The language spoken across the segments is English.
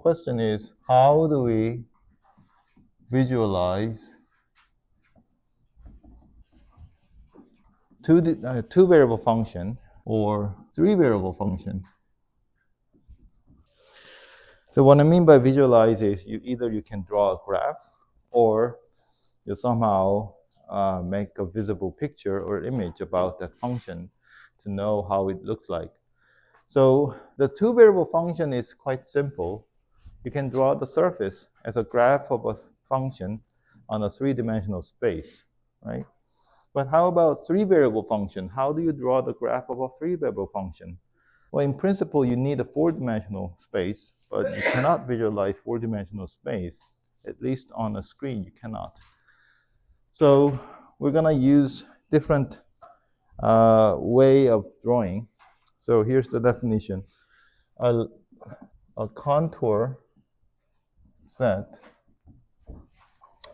question is, how do we visualize two variable function or three variable function? So what I mean by visualize is you can draw a graph, or you somehow make a visible picture or image about that function to know how it looks like. So the two variable function is quite simple. You can draw the surface as a graph of a function on a three-dimensional space, right? But how about three variable function? How do you draw the graph of a three variable function? Well, in principle, you need a four-dimensional space, but you cannot visualize four-dimensional space. At least on a screen, you cannot. So we're gonna use different way of drawing. So here's the definition. A contour set,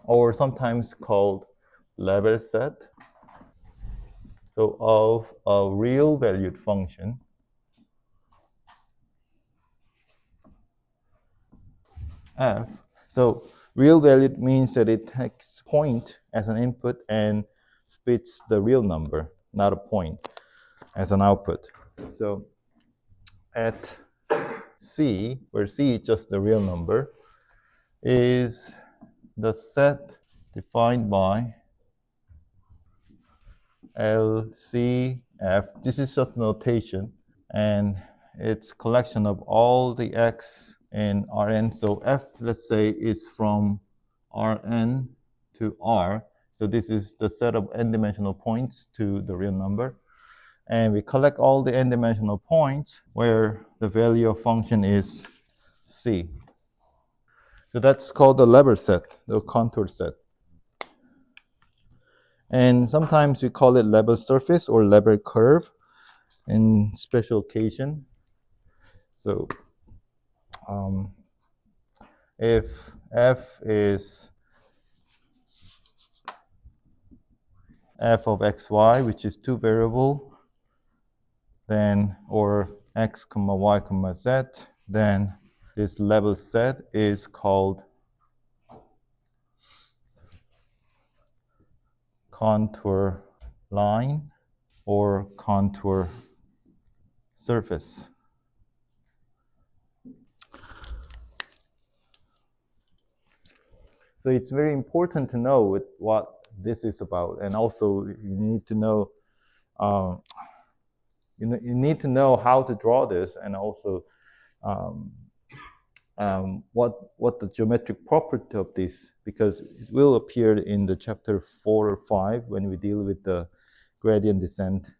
or sometimes called level set, so of a real valued function f. So real valued means that it takes point as an input and spits the real number, not a point, as an output. So at C, where C is just the real number, is the set defined by LCF. This is just notation, and it's collection of all the x in Rn. So f, let's say, is from Rn to R. So this is the set of n-dimensional points to the real number. And we collect all the n-dimensional points where the value of function is C. So that's called the level set, the contour set. And sometimes we call it level surface or level curve in special occasion. So if f is f of xy, which is two variable, then, or x comma y comma z, then this level set is called contour line or contour surface. So it's very important to know what this is about, and also you need to know you need to know how to draw this, and also what the geometric property of this, because it will appear in the chapter 4 or 5 when we deal with the gradient descent.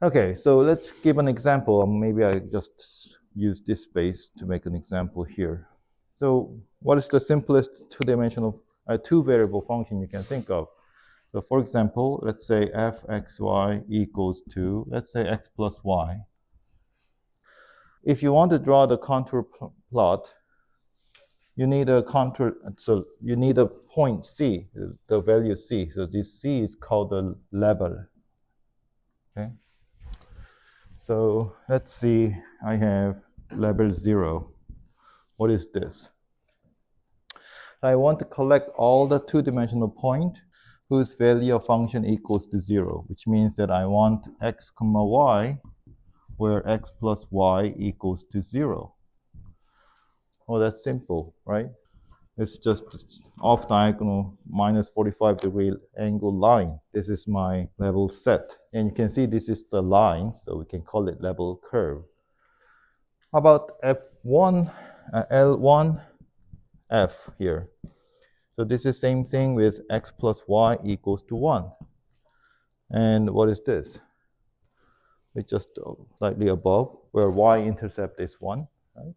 Okay, so let's give an example. Maybe I just use this space to make an example here. So what is the simplest two-dimensional, two-variable function you can think of? So for example, let's say fxy equals to, let's say x plus y. If you want to draw the contour plot, you need a contour, so you need a point C, the value C. So this C is called the level. Okay. So let's see, I have level 0. What is this? I want to collect all the two-dimensional point whose value of function equals to 0, which means that I want x comma y where x plus y equals to 0. Oh, that's simple, right? It's just off diagonal minus 45-degree angle line. This is my level set. And you can see this is the line, so we can call it level curve. How about F1, L1, F here? So this is the same thing with x plus y equals to 1. And what is this? It's just slightly above, where y-intercept is 1. Right?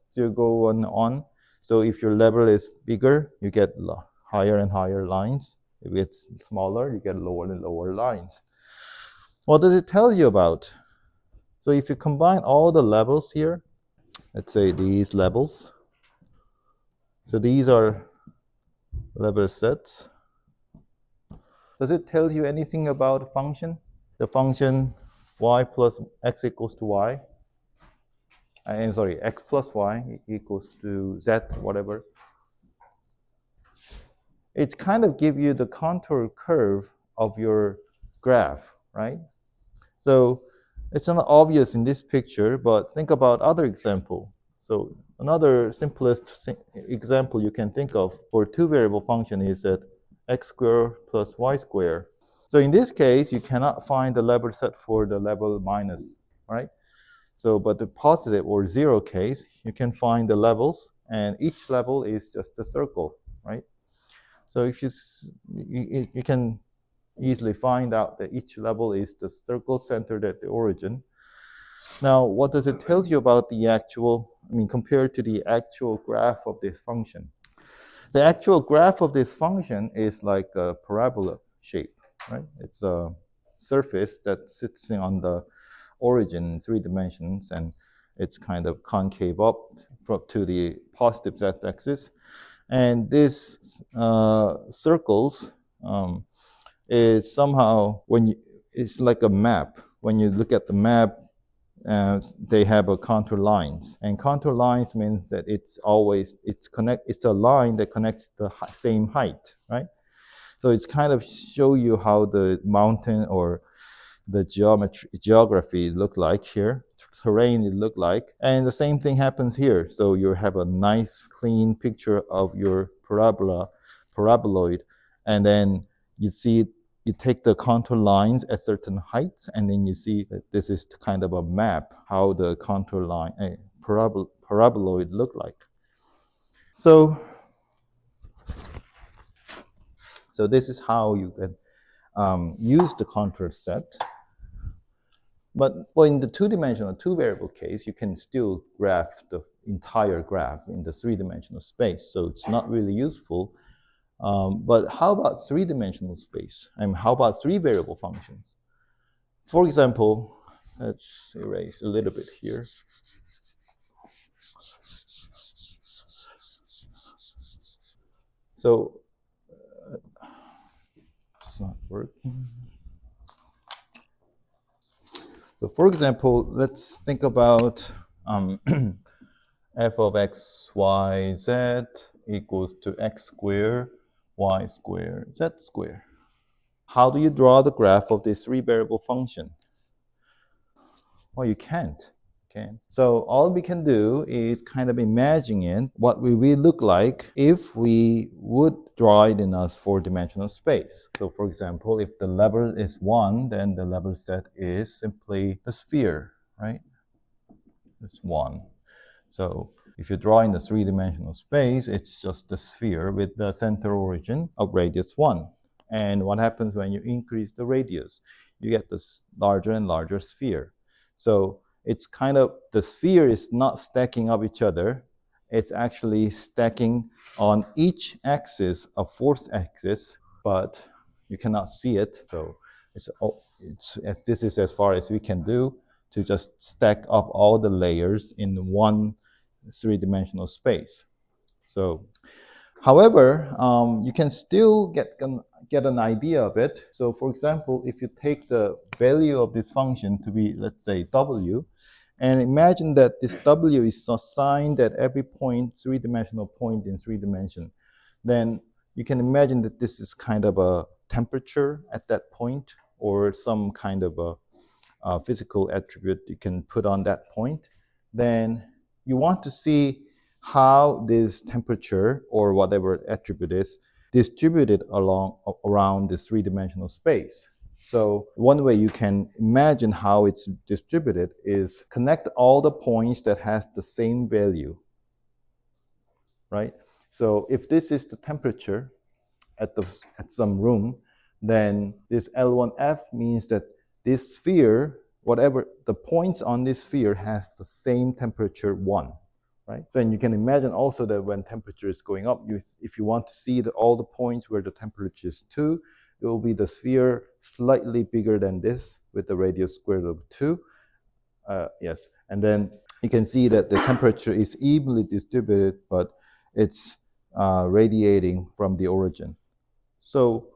So you go on. So if your level is bigger, you get higher and higher lines. If it's smaller, you get lower and lower lines. What does it tell you about? So if you combine all the levels here, let's say these levels. So these are level sets. Does it tell you anything about a function? The function y plus x equals to y. I'm sorry, x plus y equals to z, whatever. It's kind of give you the contour curve of your graph, right? So it's not obvious in this picture, but think about other example. So another simplest example you can think of for two variable function is that x squared plus y squared. So in this case, you cannot find the level set for the level minus, right? So, but the positive or zero case, you can find the levels, and each level is just a circle, right? So if you can easily find out that each level is the circle centered at the origin. Now, what does it tell you about the actual, compared to the actual graph of this function? The actual graph of this function is like a parabola shape, right? It's a surface that sits on the origin in 3 dimensions, and it's kind of concave up to the positive z-axis. And this circles is somehow, it's like a map. When you look at the map, they have a contour lines, and contour lines means that it's a line that connects the same height, right? So it's kind of show you how the mountain or the geography look like here, terrain it look like, and the same thing happens here. So you have a nice clean picture of your paraboloid, and then you take the contour lines at certain heights, and then you see that this is kind of a map how the contour line paraboloid look like. So this is how you can use the contour set. But in the two-dimensional, two-variable case, you can still graph the entire graph in the three-dimensional space. So it's not really useful. But how about three-dimensional space? And how about three-variable functions? For example, let's erase a little bit here. So it's not working. So for example, let's think about f of x, y, z equals to x squared, y squared, z squared. How do you draw the graph of this three-variable function? Well, you can't. Okay. So all we can do is kind of imagine it, what we will look like if we would draw it in a four-dimensional space. So for example, if the level is 1, then the level set is simply the sphere, right? It's 1. So if you draw in the three-dimensional space, it's just the sphere with the center origin of radius 1. And what happens when you increase the radius? You get this larger and larger sphere. So it's kind of, the sphere is not stacking up each other. It's actually stacking on each axis, a fourth axis, but you cannot see it. So this is as far as we can do to just stack up all the layers in one three-dimensional space. So, however, you can still get an idea of it. So for example, if you take the value of this function to be, let's say, w, and imagine that this w is assigned at every point, three-dimensional point in 3 dimensions, then you can imagine that this is kind of a temperature at that point, or some kind of a physical attribute you can put on that point. Then you want to see how this temperature or whatever attribute is distributed around this three-dimensional space. So one way you can imagine how it's distributed is connect all the points that has the same value, right? So if this is the temperature at some room, then this L1F means that this sphere, whatever the points on this sphere, has the same temperature 1. Right? Then you can imagine also that when temperature is going up, if you want to see all the points where the temperature is 2, it will be the sphere slightly bigger than this with the radius square root of 2. Yes, and then you can see that the temperature is evenly distributed, but it's radiating from the origin. So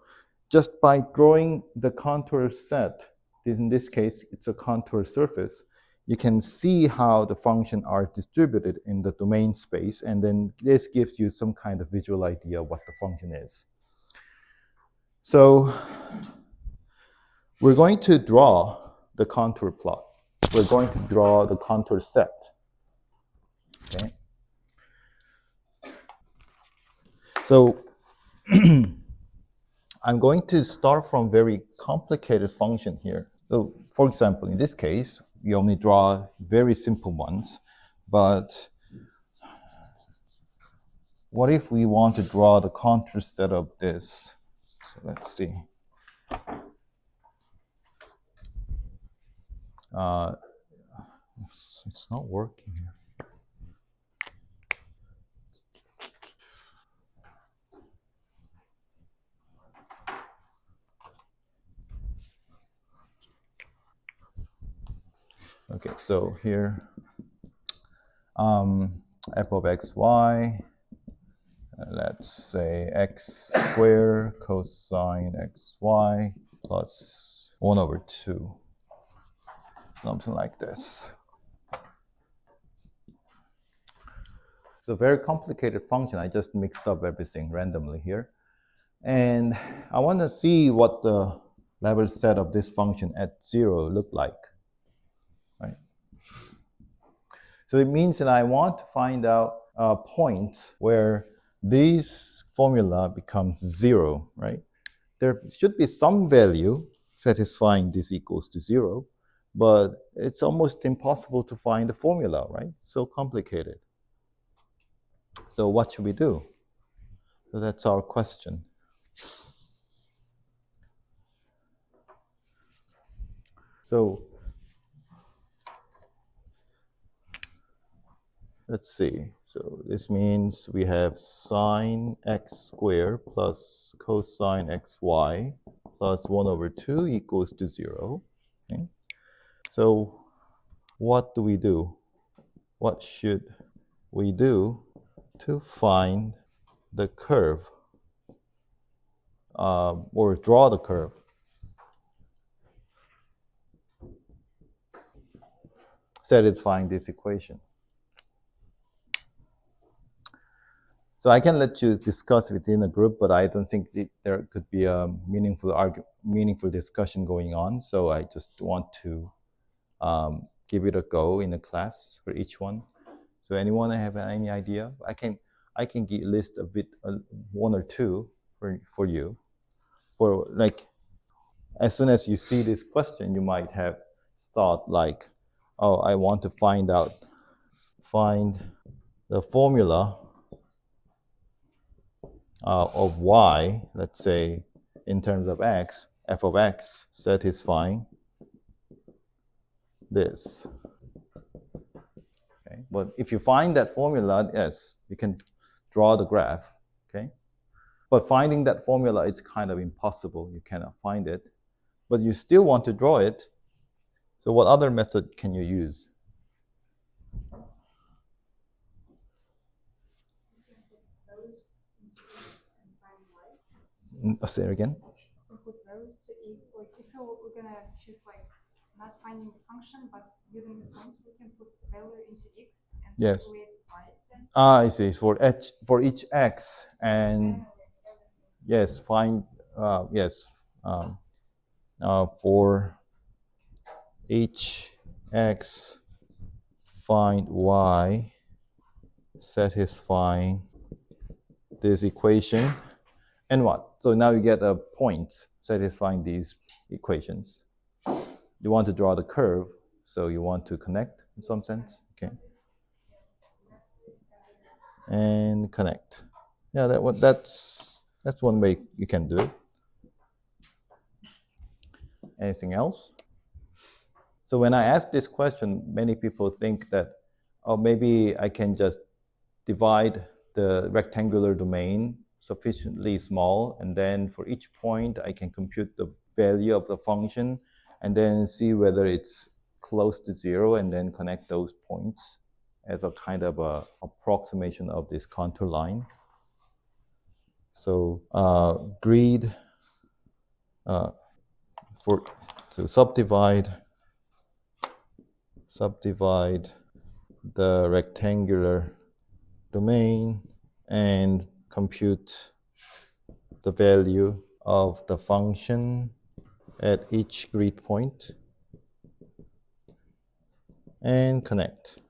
just by drawing the contour set, in this case, it's a contour surface, you can see how the functions are distributed in the domain space, and then this gives you some kind of visual idea of what the function is. So we're going to draw the contour plot. We're going to draw the contour set. Okay. So I'm going to start from very complicated function here. So for example, in this case, we only draw very simple ones, but what if we want to draw the contour set of this? So let's see. It's not working here. Okay, so here, f of x, y, let's say x squared cosine x, y plus 1 over 2, something like this. It's a very complicated function. I just mixed up everything randomly here. And I want to see what the level set of this function at 0 look like. Right? So it means that I want to find out a point where this formula becomes 0, right? There should be some value satisfying this equals to 0, but it's almost impossible to find the formula, right? It's so complicated. So what should we do? So that's our question. So let's see. So this means we have sine x squared plus cosine xy plus 1 over 2 equals to 0. Okay? So what do we do? What should we do to find the curve or draw the curve satisfying this equation? So I can let you discuss within a group, but I don't think there could be a meaningful discussion going on. So I just want to give it a go in a class for each one. So anyone have any idea? I can list a bit, one or two for you. For like, as soon as you see this question, you might have thought like, oh, I want to find the formula of y, let's say, in terms of x, f of x satisfying this. Okay? But if you find that formula, yes, you can draw the graph. Okay? But finding that formula is kind of impossible. You cannot find it. But you still want to draw it. So what other method can you use? Say it again. Put rows to equal. If we're gonna choose like not finding the function but using the points, we can put value into x and yes. calculate y. Then. I see. For each x and yes, find yes for each x find y satisfying this equation. And what? So now you get a point satisfying these equations. You want to draw the curve, so you want to connect in some sense. Okay. And connect. Yeah, that's one way you can do it. Anything else? So when I ask this question, many people think that, oh, maybe I can just divide the rectangular domain sufficiently small, and then for each point I can compute the value of the function and then see whether it's close to 0 and then connect those points as a kind of a approximation of this contour line. So grid to subdivide subdivide the rectangular domain and compute the value of the function at each grid point and connect.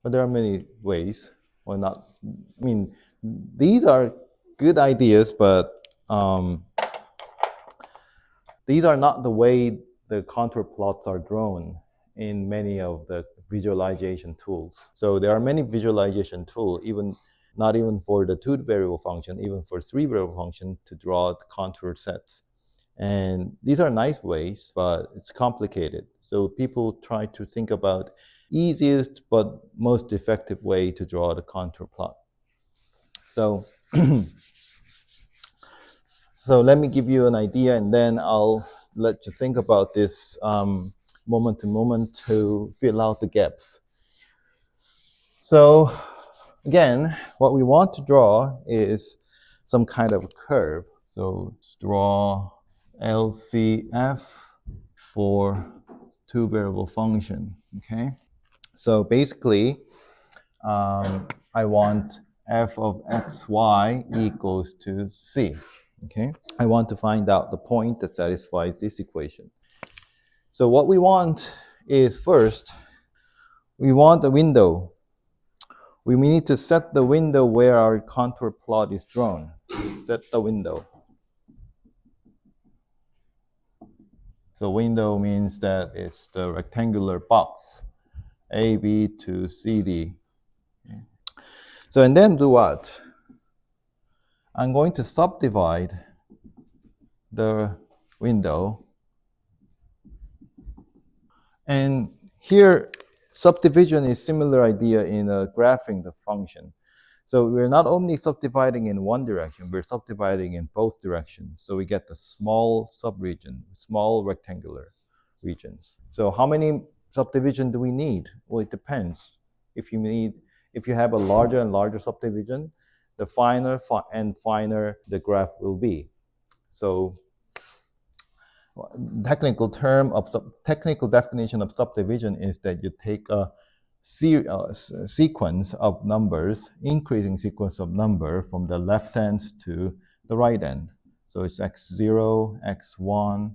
But there are many ways. Well, not, I mean, these are good ideas, but these are not the way the contour plots are drawn in many of the visualization tools. So there are many visualization tools, even not even for the 2-variable function, even for 3-variable function to draw the contour sets. And these are nice ways, but it's complicated. So people try to think about easiest but most effective way to draw the contour plot. So, so let me give you an idea, and then I'll let you think about this moment to moment to fill out the gaps. So again, what we want to draw is some kind of curve. So let's draw LCF for 2-variable function, okay? So basically, I want f of xy equals to c, okay? I want to find out the point that satisfies this equation. So what we want is, first, we want a window. We need to set the window where our contour plot is drawn. Set the window. So window means that it's the rectangular box, AB to CD. Okay. So, and then do what? I'm going to subdivide the window. And here, subdivision is similar idea in graphing the function. So we're not only subdividing in one direction, we're subdividing in both directions. So we get the small subregion, small rectangular regions. So how many subdivision do we need? Well, it depends. If you have a larger and larger subdivision, the finer and finer the graph will be. So technical definition of subdivision is that you take a sequence of numbers, increasing sequence of number from the left end to the right end. So it's x0, x1,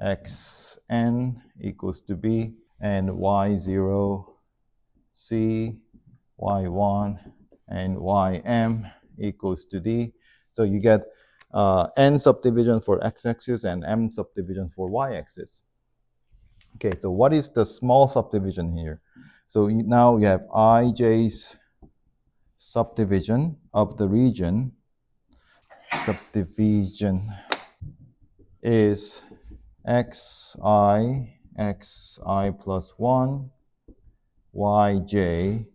xn equals to b, and y0, c, y1, and ym equals to d. So you get n subdivision for x-axis and m subdivision for y-axis. Okay, so what is the small subdivision here? So now you have ij's subdivision of the region. Subdivision is xi plus 1, yj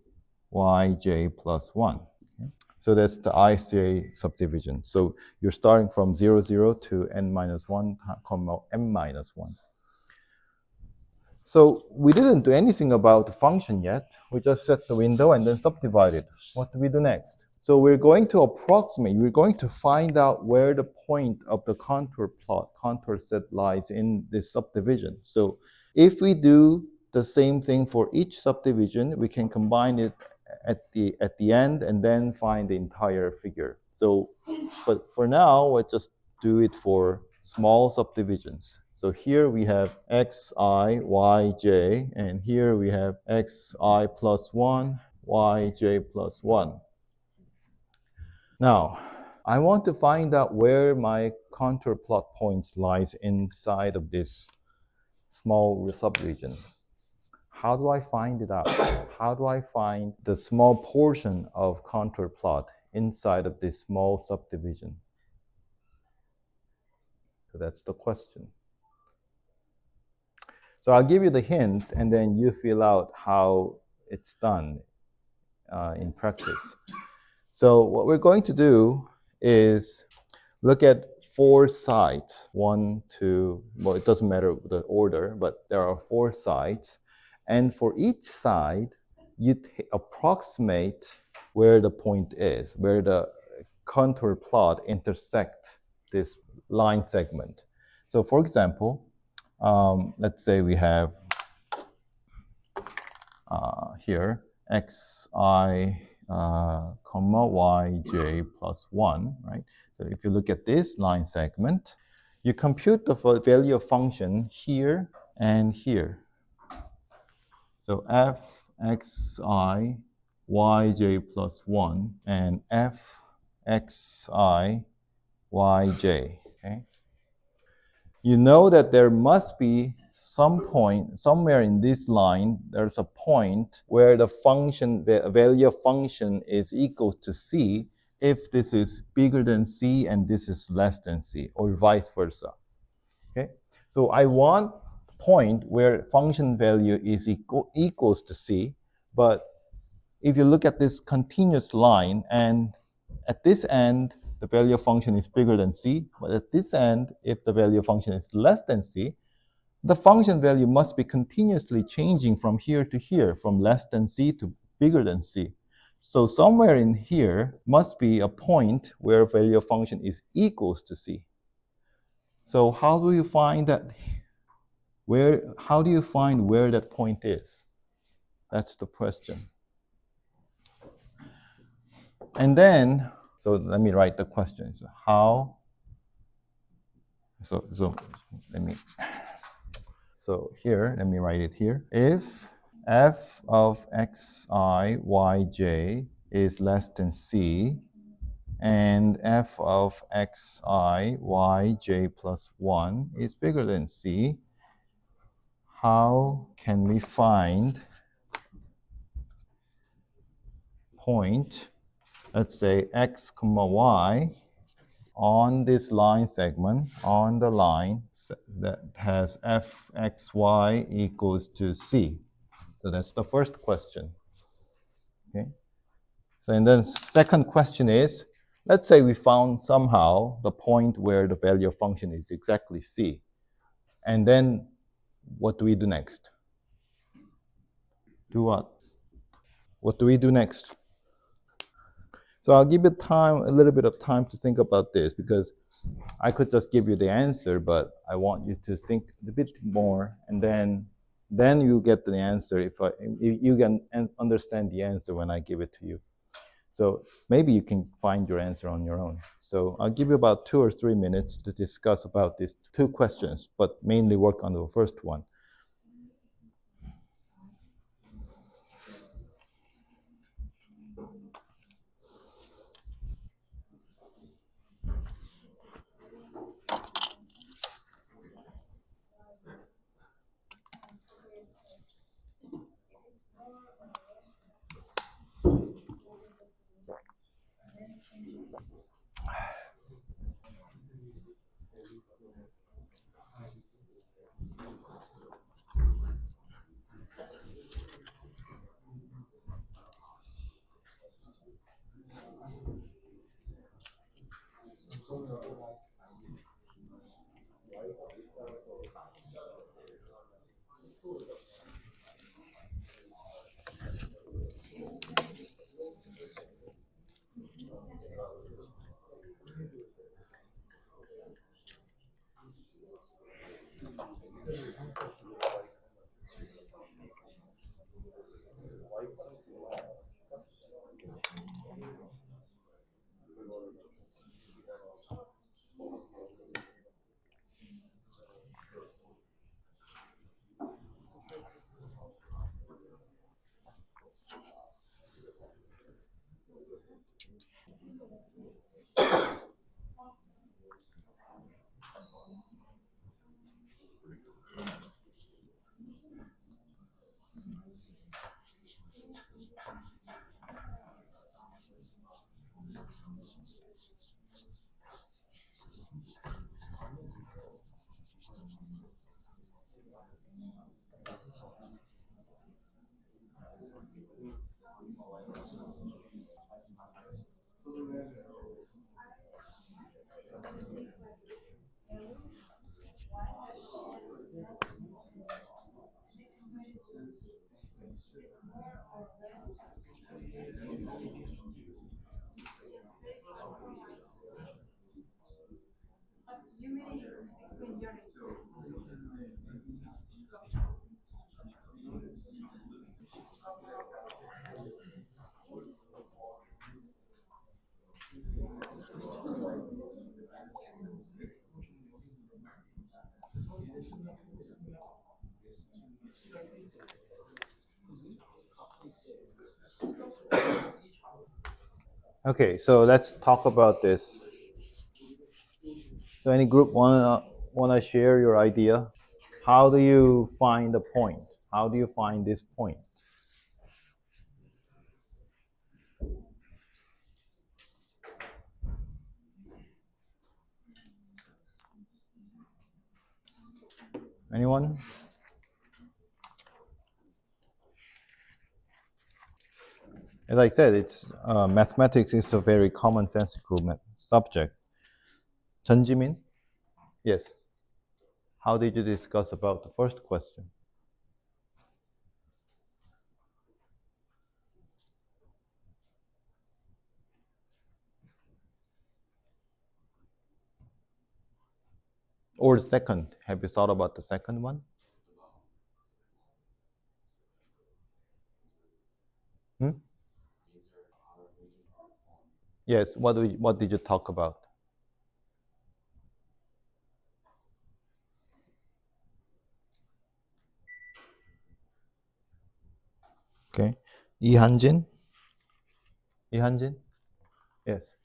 plus 1. Okay. So that's the ij subdivision. So you're starting from 0, 0 to n minus 1, comma m minus 1. So we didn't do anything about the function yet. We just set the window and then subdivide it. What do we do next? So we're going to approximate, we're going to find out where the point of the contour set lies in this subdivision. So if we do the same thing for each subdivision, we can combine it at the end and then find the entire figure. So, but for now, let's just do it for small subdivisions. So here we have xi, yj, and here we have xi plus 1, yj plus 1. Now, I want to find out where my contour plot points lies inside of this small subregion. How do I find it out? How do I find the small portion of contour plot inside of this small subdivision? So that's the question. So I'll give you the hint, and then you fill out how it's done in practice. So what we're going to do is look at 4 sides. 1, 2, well, it doesn't matter the order, but there are 4 sides. And for each side, you approximate where the point is, where the contour plot intersect this line segment. So for example, let's say we have here, xi comma yj plus 1, right? So if you look at this line segment, you compute the value of function here and here. So f xi yj plus 1 and f xi yj, okay? You know that there must be some point, somewhere in this line, there's a point where the function, the value of function is equal to c if this is bigger than c and this is less than c, or vice versa. Okay, so I want a point where function value is equals to c, but if you look at this continuous line, and at this end, the value of function is bigger than c, but at this end, if the value of function is less than c, the function value must be continuously changing from here to here, from less than c to bigger than c. So somewhere in here must be a point where value of function is equals to c. So how do you find that? How do you find where that point is? That's the question. And then, so let me write the question. So how? So here, let me write it here. If f of xi yj is less than c, and f of xi yj plus 1 is bigger than c, how can we find point, let's say x comma y, on this line segment, on the line that has fxy equals to c? So that's the first question. Okay. So and then second question is, let's say we found somehow the point where the value of function is exactly c. And then what do we do next? Do what? What do we do next? So I'll give you time, a little bit of time to think about this, because I could just give you the answer, but I want you to think a bit more, and then you get the answer if you can understand the answer when I give it to you. So maybe you can find your answer on your own. So I'll give you about 2 or 3 minutes to discuss about these two questions, but mainly work on the first one. Okay, so let's talk about this. So any group wanna share your idea? How do you find the point? How do you find this point? Anyone? As I said, it's mathematics is a very commonsensical subject. Chen Jimin? Yes. How did you discuss about the first question? Or the second? Have you thought about the second one? Hmm? Yes. What did you talk about? Okay. Ihanjin? Ihanjin? Yes.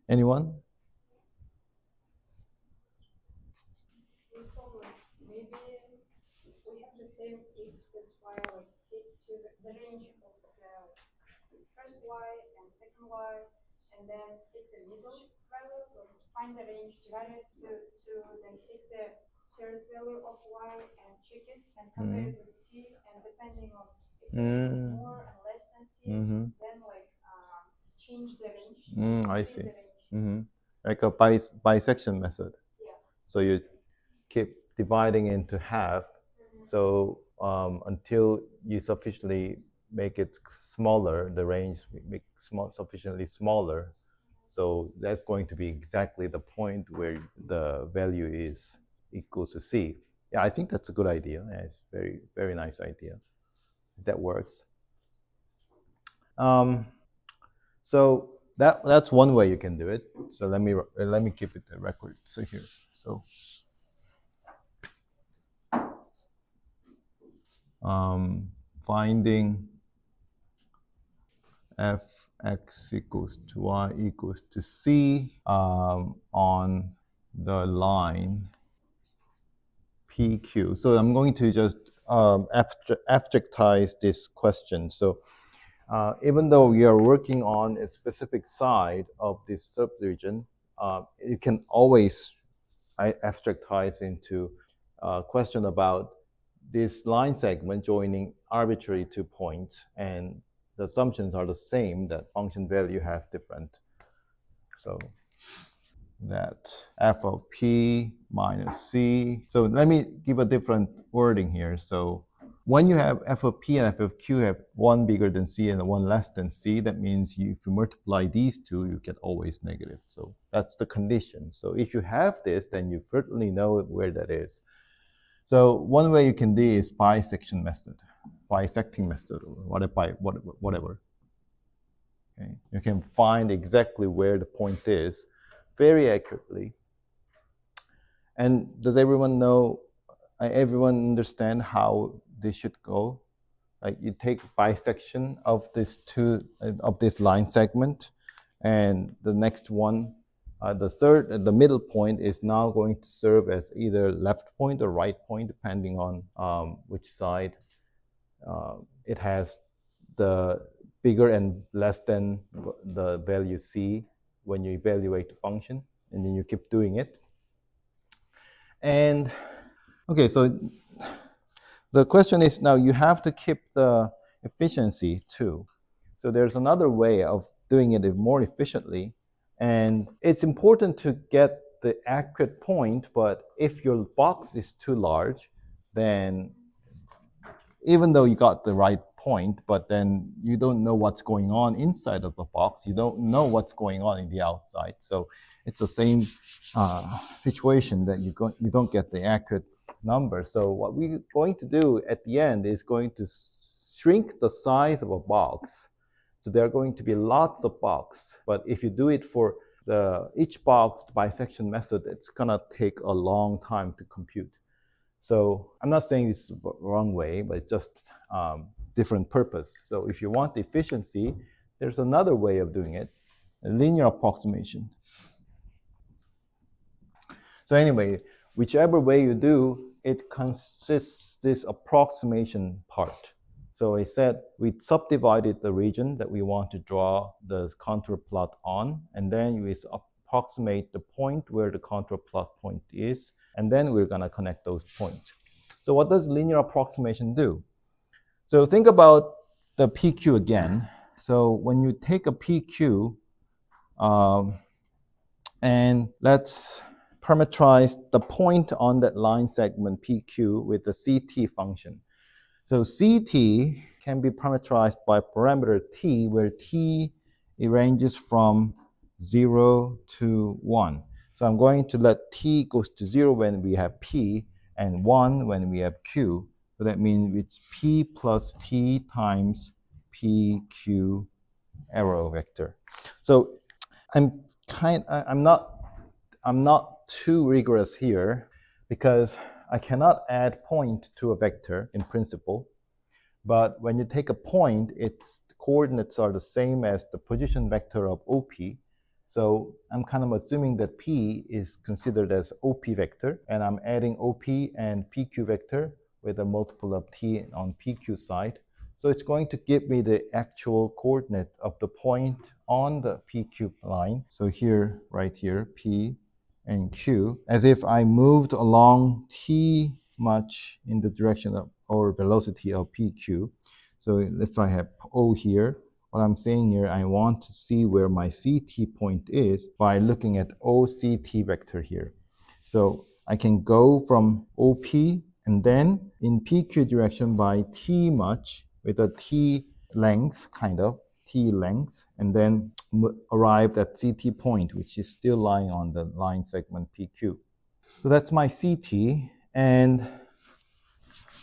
Anyone? So like maybe we have the same x, that's why like take to the range of the first y and second y, and then take the middle value, like find the range, divide it to then take the third value of y and check it and compare it with c, and depending on if it's more and less than c, then like change the range, I change see. the range. Like a bisection method. Yeah. So you keep dividing into half. So until you sufficiently make it smaller, the range make sufficiently smaller. So that's going to be exactly the point where the value is equal to c. Yeah, I think that's a good idea. Yeah, it's very very nice idea. That works. So that's one way you can do it. So let me keep it the record. So here, so finding fx equals to y equals to c on the line PQ. So I'm going to just abstractize this question. So even though we are working on a specific side of this subregion, you can always abstractize into a question about this line segment joining arbitrary 2 points, and the assumptions are the same that function value have different. So that f of p minus c. So let me give a different wording here. So when you have f of p and f of q have one bigger than c and one less than c, that means if you multiply these two, you get always negative. So that's the condition. So if you have this, then you certainly know where that is. So one way you can do is bisection method, bisecting method, or whatever. Okay? You can find exactly where the point is very accurately. And does everyone know, everyone understand how this should go? Like you take bisection of this line segment, and the next one, the middle point is now going to serve as either left point or right point, depending on which side it has the bigger and less than the value c when you evaluate the function, and then you keep doing it. And okay, so the question is now you have to keep the efficiency too. So there's another way of doing it more efficiently. And it's important to get the accurate point, but if your box is too large, then even though you got the right point, but then you don't know what's going on inside of the box. You don't know what's going on in the outside. So it's the same situation that you don't get the accurate number. So what we're going to do at the end is going to shrink the size of a box. So there are going to be lots of boxes. But if you do it for each box bisection method, it's gonna take a long time to compute. So I'm not saying it's the wrong way, but it's just different purpose. So if you want efficiency, there's another way of doing it, a linear approximation. So anyway, whichever way you do, it consists this approximation part. So I said we subdivided the region that we want to draw the contour plot on, and then we approximate the point where the contour plot point is, and then we're going to connect those points. So what does linear approximation do? So think about the PQ again. So when you take a PQ, and let's parameterize the point on that line segment PQ with the CT function. So CT can be parameterized by parameter t, where t it ranges from 0 to 1. So I'm going to let t goes to 0 when we have p and 1 when we have q. So that means it's p plus t times pq arrow vector. So I'm not too rigorous here because I cannot add point to a vector in principle. But when you take a point, its coordinates are the same as the position vector of OP. So I'm kind of assuming that P is considered as OP vector, and I'm adding OP and PQ vector with a multiple of T on PQ side. So it's going to give me the actual coordinate of the point on the PQ line. So here, right here, P and Q, as if I moved along T much in the direction of or velocity of PQ. So if I have O here, what I'm saying here, I want to see where my CT point is by looking at OCT vector here. So I can go from OP and then in PQ direction by T much with a T length, kind of, T length, and then arrive at CT point, which is still lying on the line segment PQ. So that's my CT, and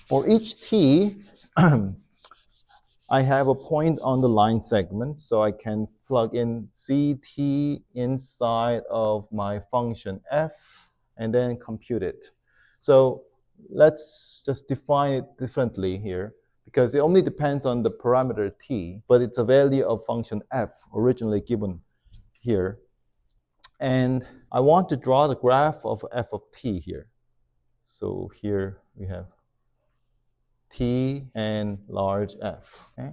for each T, I have a point on the line segment, so I can plug in CT inside of my function f and then compute it. So let's just define it differently here, because it only depends on the parameter t, but it's a value of function f originally given here. And I want to draw the graph of f of t here. So here we have t and large f. Okay?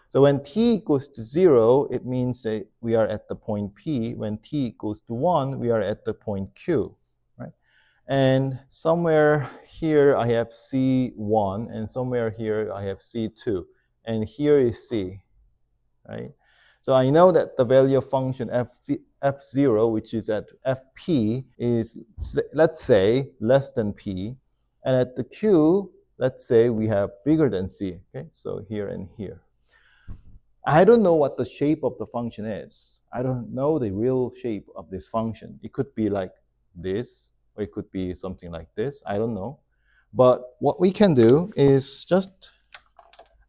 So when t equals to 0, it means that we are at the point P. When t equals to 1, we are at the point Q. Right? And somewhere here I have C1, and somewhere here I have C2. And here is C. Right? So I know that the value of function f0, which is at fp, is, let's say, less than p. And at the q, let's say we have bigger than c. Okay, so here and here. I don't know what the shape of the function is. I don't know the real shape of this function. It could be like this, or it could be something like this. I don't know. But what we can do is just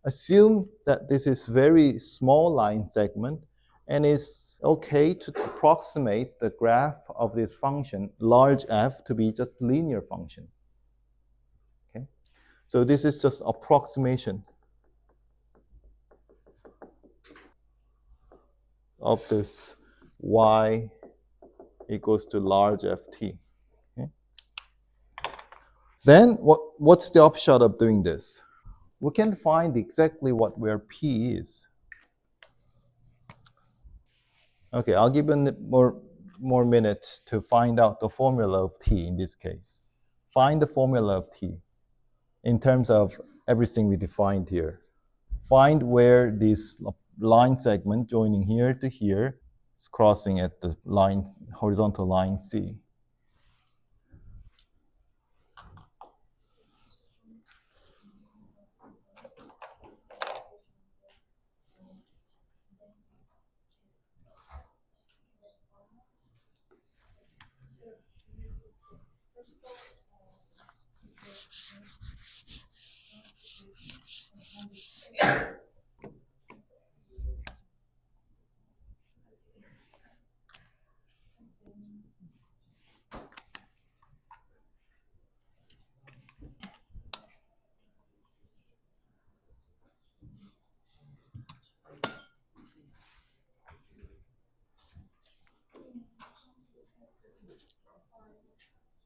assume that this is very small line segment, and it's okay to approximate the graph of this function, large f, to be just linear function. Okay? So this is just approximation of this y equals to large ft. Okay? Then what's the upshot of doing this? We can find exactly where p is. Okay, I'll give you more minutes to find out the formula of t in this case. Find the formula of t in terms of everything we defined here. Find where this line segment joining here to here is crossing at the line, horizontal line C.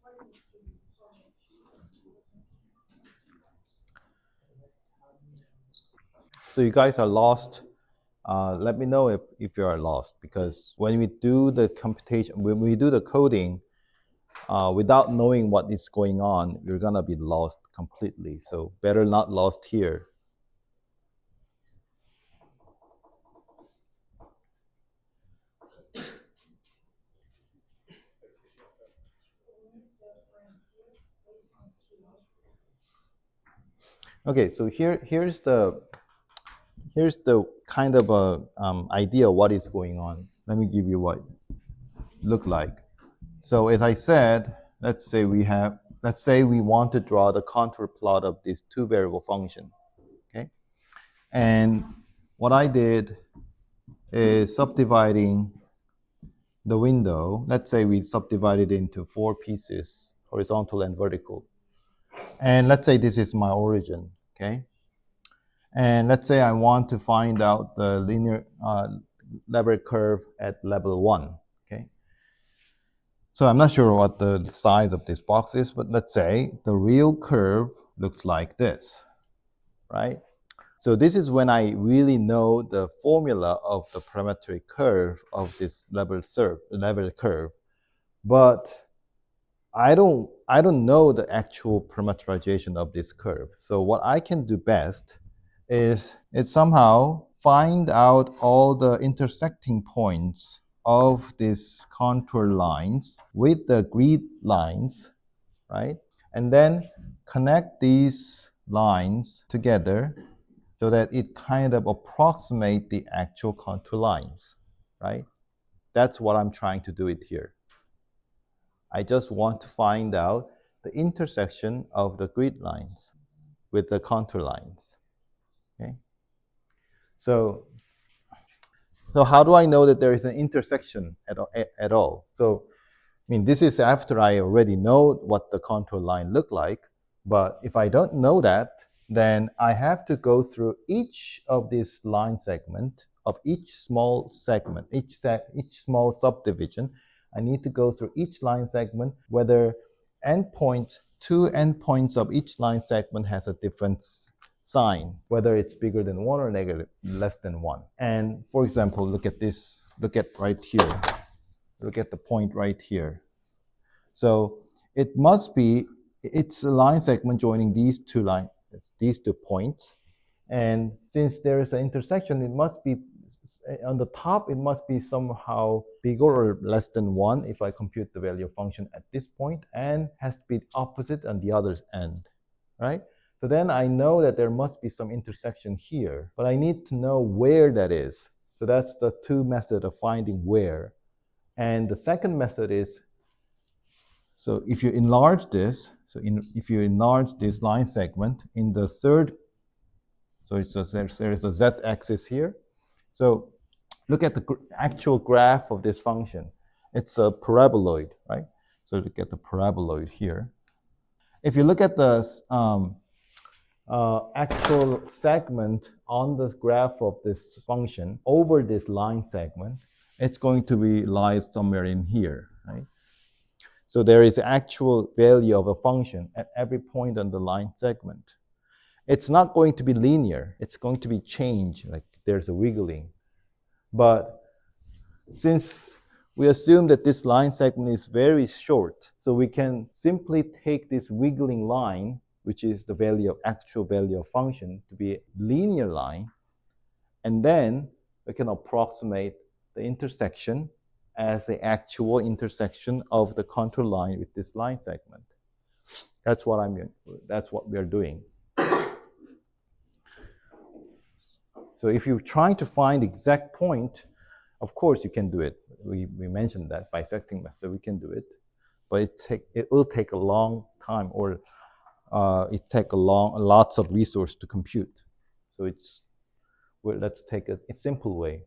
What is the T? So you guys are lost. Let me know if you are lost, because when we do the computation, when we do the coding, without knowing what is going on, you're gonna be lost completely. So better not lost here. Okay, so here's the kind of a idea what is going on. Let me give you what it look like. So as I said, let's say we want to draw the contour plot of this two variable function. Okay, and what I did is subdividing the window. Let's say we subdivide it into 4 pieces, horizontal and vertical. And let's say this is my origin. Okay, and let's say I want to find out the linear level curve at level 1. Okay, so I'm not sure what the size of this box is, but let's say the real curve looks like this, right? So this is when I really know the formula of the parametric curve of this level curve, but I don't know the actual parameterization of this curve. So what I can do best is somehow find out all the intersecting points of these contour lines with the grid lines, right? And then connect these lines together so that it kind of approximate the actual contour lines, right? That's what I'm trying to do it here. I just want to find out the intersection of the grid lines with the contour lines. Okay. So how do I know that there is an intersection at all? So, I mean, this is after I already know what the contour line look like. But if I don't know that, then I have to go through each of these line segment of each small segment, each small subdivision. I need to go through each line segment, whether two endpoints of each line segment has a different sign, whether it's bigger than 1 or negative less than 1. And for example, look at this. Look at right here. Look at the point right here. So it must be, it's a line segment joining these two points. And since there is an intersection, it must be on the top, it must be somehow bigger or less than 1 if I compute the value of function at this point, and has to be opposite on the other end, right? So then I know that there must be some intersection here, but I need to know where that is. So that's the two method of finding where. And the second method is, so if you enlarge this, if you enlarge this line segment in the third, so there is a z-axis here. So look at the actual graph of this function. It's a paraboloid, right? So look at the paraboloid here. If you look at the actual segment on the graph of this function over this line segment, it's going to be lies somewhere in here, right? So there is actual value of a function at every point on the line segment. It's not going to be linear. It's going to be change, like there's a wiggling. But since we assume that this line segment is very short, so we can simply take this wiggling line, which is the actual value of function, to be a linear line, and then we can approximate the intersection as the actual intersection of the contour line with this line segment. That's what we are doing. So if you're trying to find exact point, of course you can do it. We mentioned that bisecting method, we can do it, but it will take a long time, or it take lots of resource to compute. So let's take a simple way.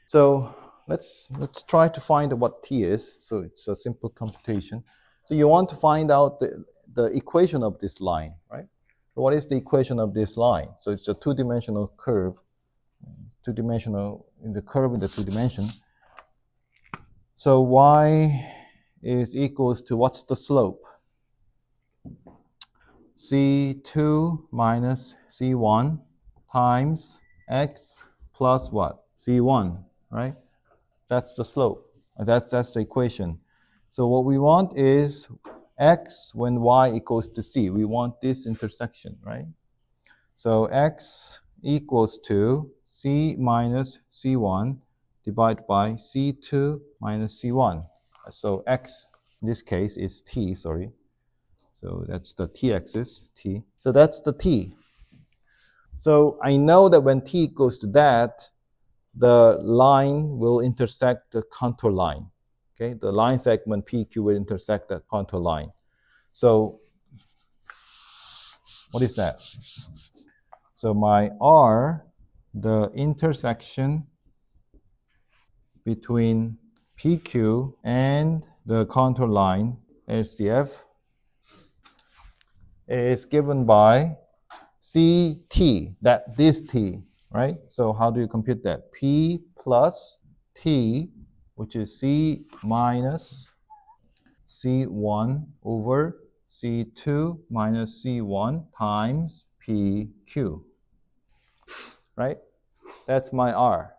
So let's try to find what t is. So it's a simple computation. So you want to find out the equation of this line, right? So what is the equation of this line? So it's a two-dimensional curve, in the curve in the two dimension. So y is equals to, what's the slope? C2 minus C1 times x plus what? C1, right? That's the slope. That's the equation. So what we want is x when y equals to c. We want this intersection, right? So x equals to c minus c1 divided by c2 minus c1. So x in this case is t, sorry. So that's the t-axis, t. So that's the t. So I know that when t equals to that, the line will intersect the contour line. Okay, the line segment PQ will intersect that contour line. So what is that? So my R, the intersection between PQ and the contour line, HCF, is given by CT, this T, right? So how do you compute that? P plus T, which is C minus C1 over C2 minus C1 times PQ, right? That's my R.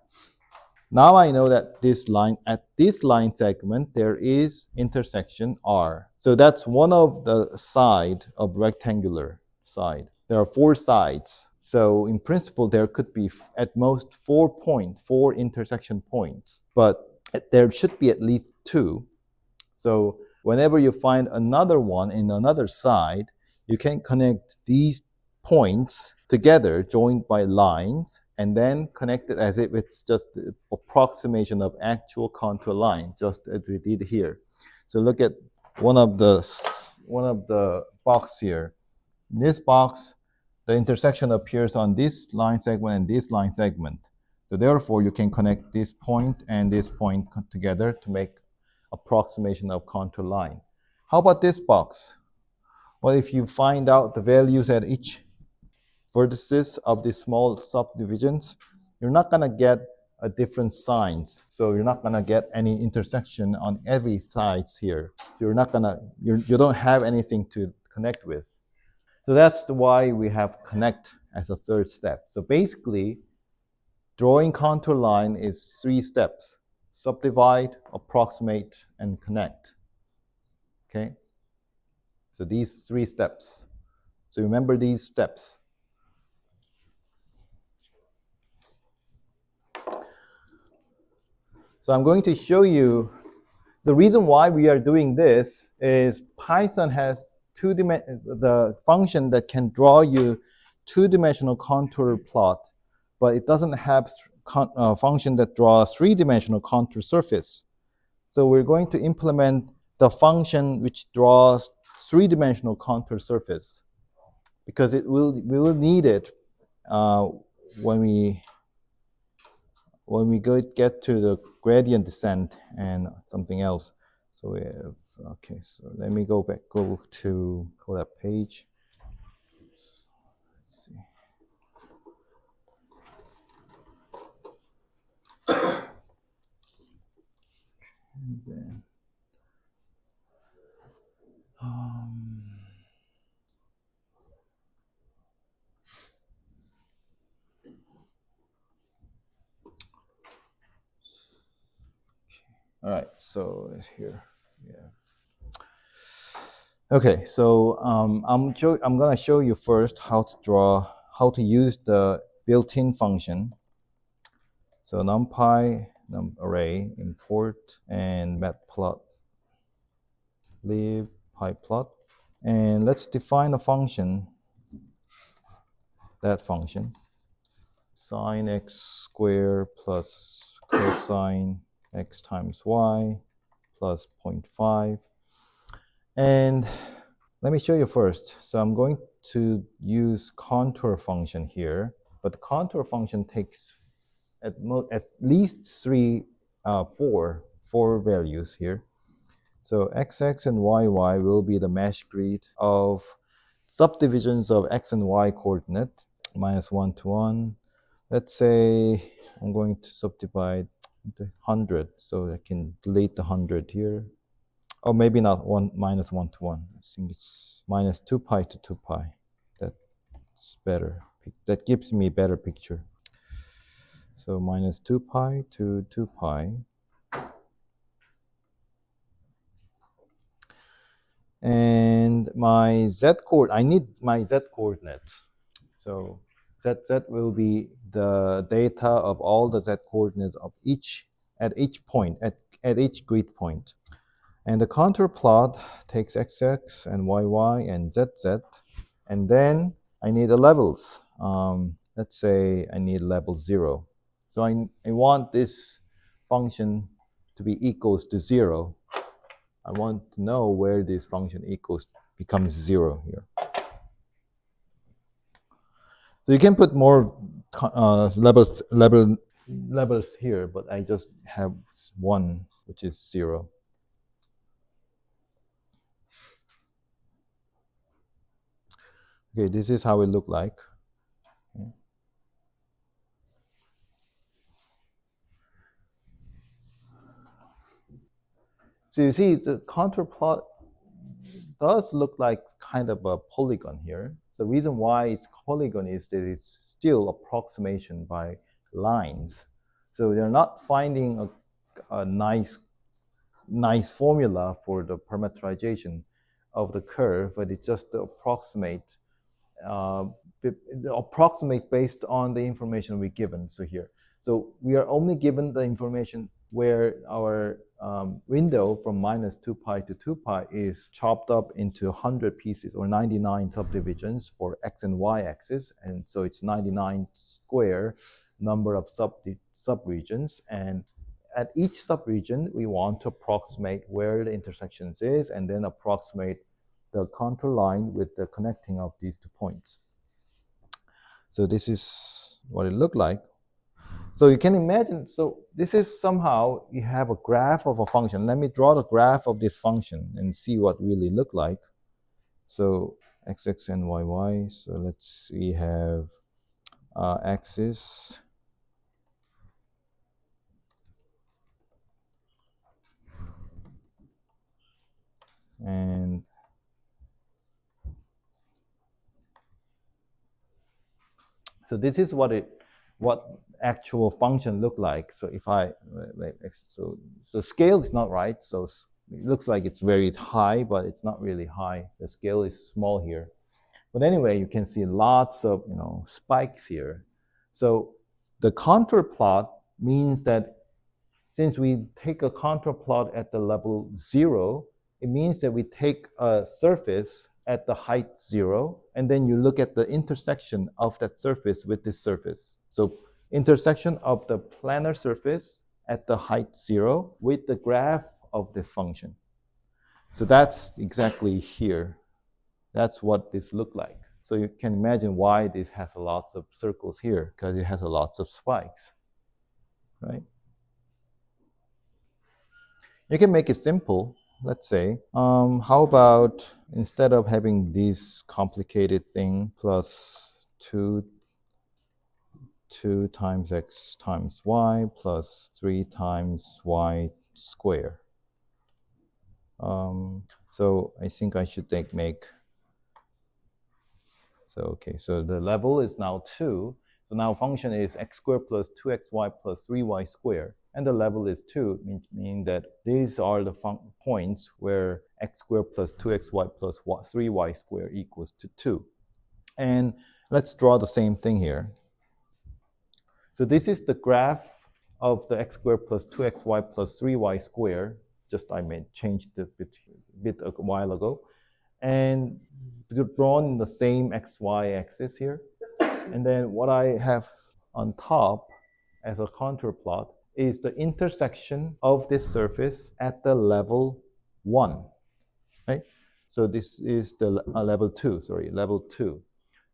Now I know that this line, at this line segment, there is intersection R. So that's one of the side of rectangular side. There are 4 sides. So in principle, there could be at most 4 intersection points, but there should be at least 2. So whenever you find another one in another side, you can connect these points together, joined by lines, and then connect it as if it's just the approximation of actual contour line, just as we did here. So look at one of the box here. In this box, the intersection appears on this line segment and this line segment. So therefore, you can connect this point and this point together to make approximation of contour line. How about this box? Well, if you find out the values at each vertices of these small subdivisions, you're not going to get a different signs. So you're not going to get any intersection on every sides here. So you're not going to, you don't have anything to connect with. So that's why we have connect as a third step. So basically, drawing contour line is 3 steps: subdivide, approximate, and connect. Okay? So these 3 steps. So remember these steps. So I'm going to show you the reason why we are doing this is Python has the function that can draw you 2-dimensional contour plot, but it doesn't have a function that draws 3-dimensional contour surface. So we're going to implement the function which draws 3-dimensional contour surface, because we will need it when we get to the gradient descent and something else. So we have, okay, so let me go to that page. Let's see. And then, all right, so it's here. Yeah. Okay, so I'm going to show you first how to use the built-in function. So numpy array import and matplot lib pyplot, and let's define a function. That function, sine x squared plus cosine x times y plus 0.5. And let me show you first. So I'm going to use contour function here, but the contour function takes at least four values here. So xx and yy will be the mesh grid of subdivisions of x and y coordinate, -1 to 1. Let's say I'm going to subdivide into 100, so I can delete the 100 here. or maybe not one minus 1 to 1. I think it's minus 2 pi to 2 pi. That's better. That gives me a better picture. So minus 2 pi to 2 pi. And my I need my z coordinates. So that will be the data of all the z coordinates of each point, at each grid point. And the contour plot takes xx and yy and zz. And then I need the levels. Let's say I need level 0. So I want this function to be equals to 0. I want to know where this function becomes 0 here. So you can put more levels here, but I just have 1, which is 0. Okay, this is how it looked like. Okay. So you see the contour plot does look like kind of a polygon here. The reason why it's polygon is that it's still approximation by lines. So they're not finding a nice formula for the parameterization of the curve, but it's just approximate based on the information we're given. So here, so we are only given the information where our window from minus 2 pi to 2 pi is chopped up into 100 pieces or 99 subdivisions for x and y axis, and so it's 99 square number of subregions, and at each subregion we want to approximate where the intersections is, and then approximate the contour line with the connecting of these 2 points. So this is what it looked like. So you can imagine, so this is somehow, you have a graph of a function. Let me draw the graph of this function and see what really look like. So xx and yy, so let's, we have axis, and so this is what actual function look like. So if I, so scale is not right. So it looks like it's very high, but it's not really high. The scale is small here. But anyway, you can see lots of spikes here. So the contour plot means that since we take a contour plot at the level 0, it means that we take a surface at the height 0, and then you look at the intersection of that surface with this surface. So intersection of the planar surface at the height 0 with the graph of this function. So that's exactly here. That's what this looked like. So you can imagine why this has lots of circles here, because it has lots of spikes, right? You can make it simple. Let's say, how about instead of having this complicated thing plus 2 times x times y plus 3 times y square. So I think I should make, so okay, so the level is now 2. So now function is x squared plus 2xy plus 3y squared. And the level is 2, meaning that these are the points where x squared plus 2xy plus 3y squared equals to 2. And let's draw the same thing here. So this is the graph of the x squared plus 2xy plus 3y squared. Just I made changed a bit a while ago. And drawn in the same xy axis here. And then what I have on top as a contour plot is the intersection of this surface at the level 1, right? So this is the level 2.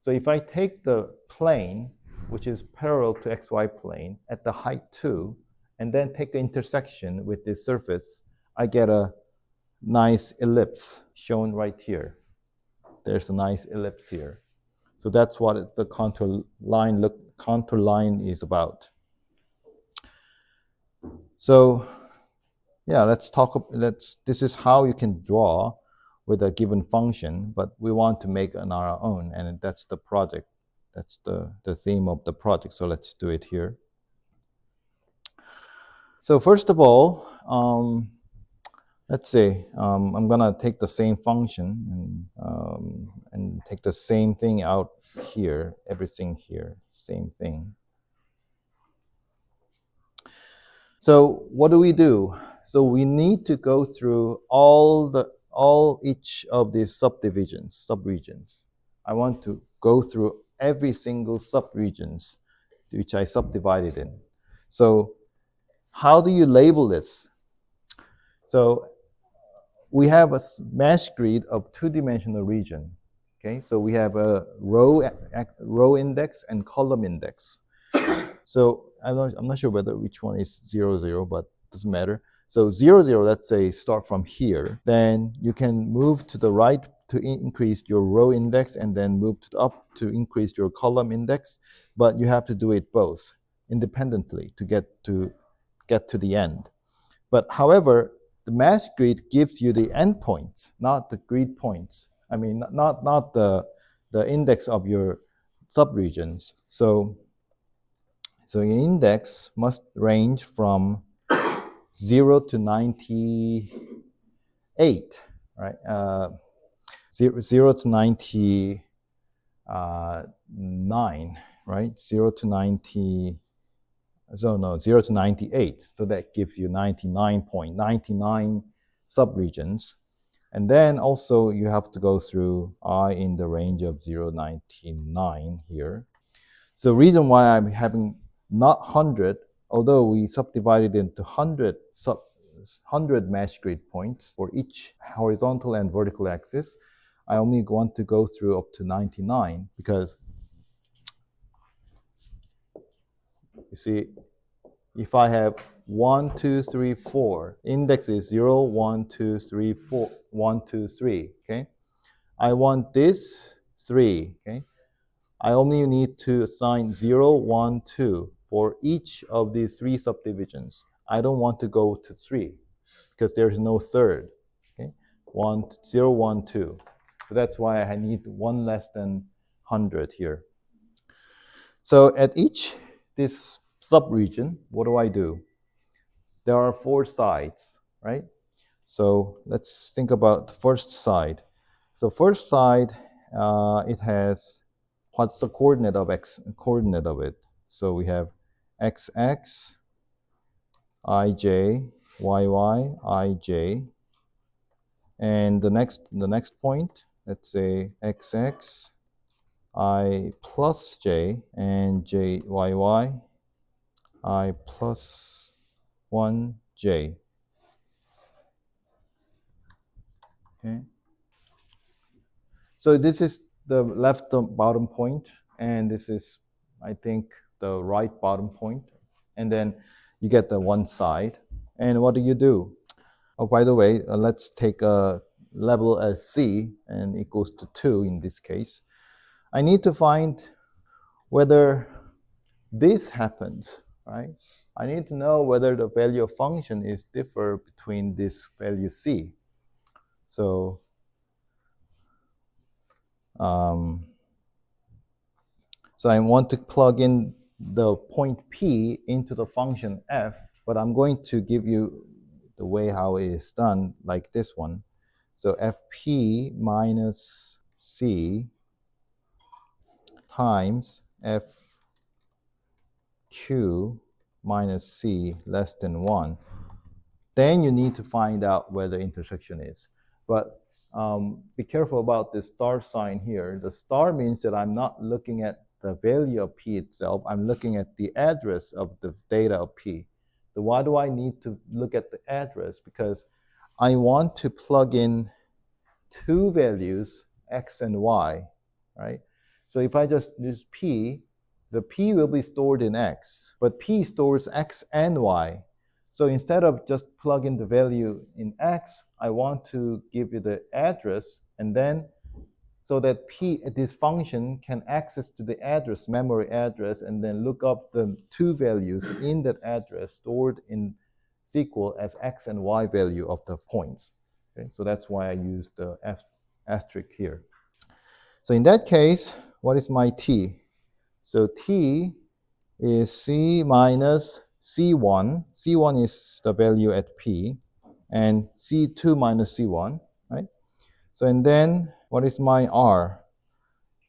So if I take the plane, which is parallel to xy plane at the height 2, and then take the intersection with this surface, I get a nice ellipse shown right here. There's a nice ellipse here. So that's what the contour line is about. So yeah, this is how you can draw with a given function, but we want to make on our own, and that's the project. That's the theme of the project. So let's do it here. So first of all, let's say I'm gonna take the same function and take the same thing out here, everything here, same thing. So what do? So we need to go through each of these subregions. I want to go through every single subregions which I subdivided in. So how do you label this? So we have a mesh grid of two-dimensional region. Okay, so we have a row index and column index. So I'm not sure whether which one is 0, 0, but doesn't matter. So 0, 0, let's say start from here. Then you can move to the right to increase your row index, and then move to the up to increase your column index. But you have to do it both independently to get to the end. But however, the mesh grid gives you the endpoints, not the grid points. I mean, not the index of your subregions. So your index must range from 0 to 98, right? 0 to 99, right? 0 to 90. So no, 0 to 98. So that gives you 99.99 subregions. And then also you have to go through I in the range of 0 to 99 here. So the reason why I'm having not 100, although we subdivided into 100 mesh grid points for each horizontal and vertical axis, I only want to go through up to 99 because you see, if I have 1, 2, 3, 4, index is 0, 1, 2, 3, 4, 1, 2, 3, okay? I want this 3, okay? I only need to assign 0, 1, 2 for each of these 3 subdivisions. I don't want to go to 3 because there is no third, okay? 0, 1, 2. So that's why I need 1 less than 100 here. So at each this subregion, what do? There are 4 sides, right? So let's think about the first side. So first side, it has, what's the coordinate of it? So we have xx, ij, yy, ij, and the next point, let's say xx, I plus j, and j, yy, I plus 1j. Okay. So this is the left bottom point, and this is, I think, the right bottom point. And then you get the one side. And what do? Oh, by the way, let's take a level as c, and equals to 2 in this case. I need to find whether this happens, right? I need to know whether the value of function is differ between this value c. So so I want to plug in the point P into the function f, but I'm going to give you the way how it is done, like this one. So fp minus c times fq minus c less than 1. Then you need to find out where the intersection is. But be careful about this star sign here. The star means that I'm not looking at the value of P itself. I'm looking at the address of the data of P. So why do I need to look at the address? Because I want to plug in 2 values, x and y, right? So if I just use P, the P will be stored in x, but P stores x and y. So instead of just plug in the value in x, I want to give you the address, and then so that this function can access to the address, memory address, and then look up the 2 values in that address stored in SQL as x and y value of the points. Okay, so that's why I used the asterisk here. So in that case, what is my t? So t is c minus c1. c1 is the value at p, and c2 minus c1, right? So and then what is my r?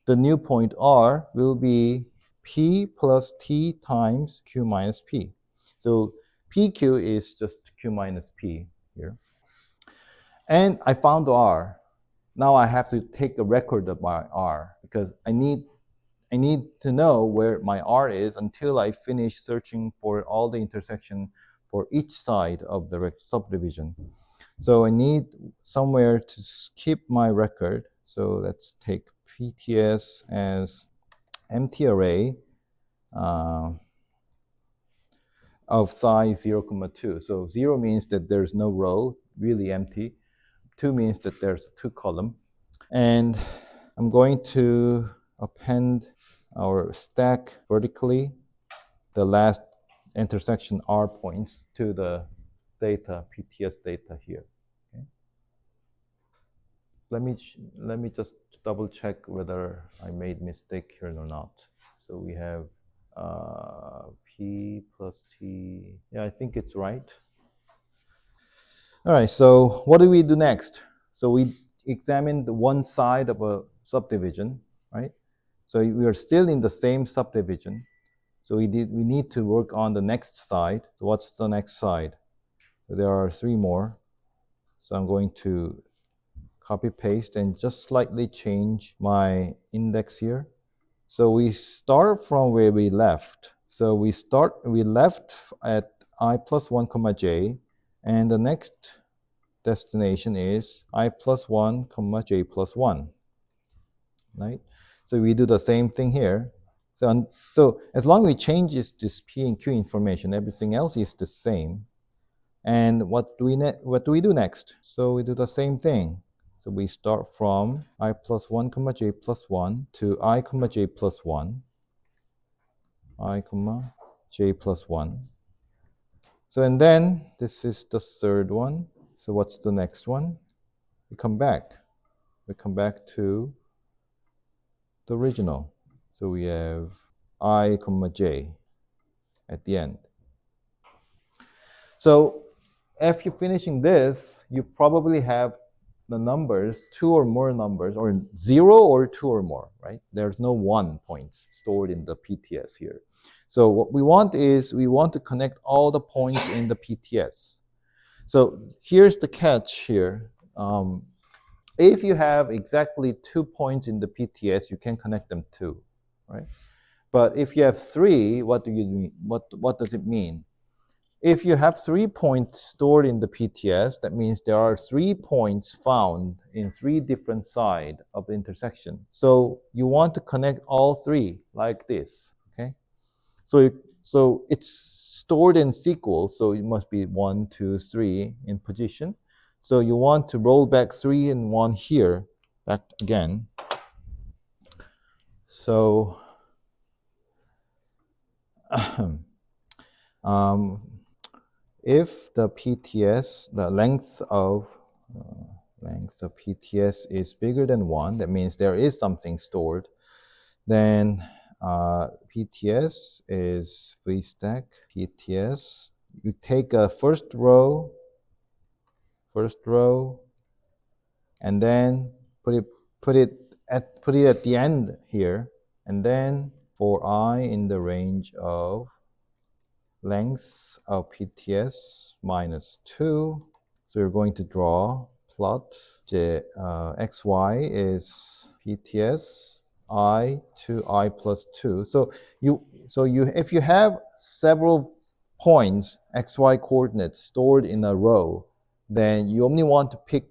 The new point r will be p plus t times q minus p. So pq is just q minus p here. And I found r. Now I have to take a record of my r because I need to know where my r is until I finish searching for all the intersection for each side of the subdivision. So I need somewhere to keep my record. So let's take PTS as empty array of size 0,2. So 0 means that there's no row, really empty. 2 means that there's 2 column. And I'm going to append our stack vertically the last intersection R points to the data, PTS data here. Okay. Let me just double check whether I made mistake here or not. So we have P plus T. Yeah, I think it's right. All right, so what do we do next? So we examined one side of a subdivision, right? So we are still in the same subdivision. So we need to work on the next side. So what's the next side? So there are 3 more. So I'm going to copy paste and just slightly change my index here. So we start from where we left. So we left at I plus 1 comma j, and the next destination is I plus 1 comma j plus 1, right? So we do the same thing here. So as long as we change this P and Q information, everything else is the same. And what do we do next? So we do the same thing. So we start from I plus 1 comma j plus 1 to I comma j plus 1, I comma j plus 1. So and then this is the third one. So what's the next one? We come back. We come back to the original. So we have I comma j at the end. So after finishing this, you probably have the numbers, 2 or more numbers, or 0 or 2 or more, right? There's no 1 points stored in the PTS here. So what we want is we want to connect all the points in the PTS. So here's the catch here. If you have exactly 2 points in the PTS, you can connect them too, right? But if you have 3, what do you mean? What does it mean? If you have 3 points stored in the PTS, that means there are 3 points found in 3 different sides of the intersection. So you want to connect all 3 like this, okay? So it's stored in SQL, so it must be 1, 2, 3 in position. So you want to roll back 3 and 1 here, back again. So if the PTS, the length of PTS is bigger than 1, that means there is something stored, then PTS is VStack PTS. You take a first row, and then put it at the end here, and then for I in the range of length of PTS minus 2. So you're going to draw plot xy is PTS I to I plus 2. So if you have several points xy coordinates stored in a row, then you only want to pick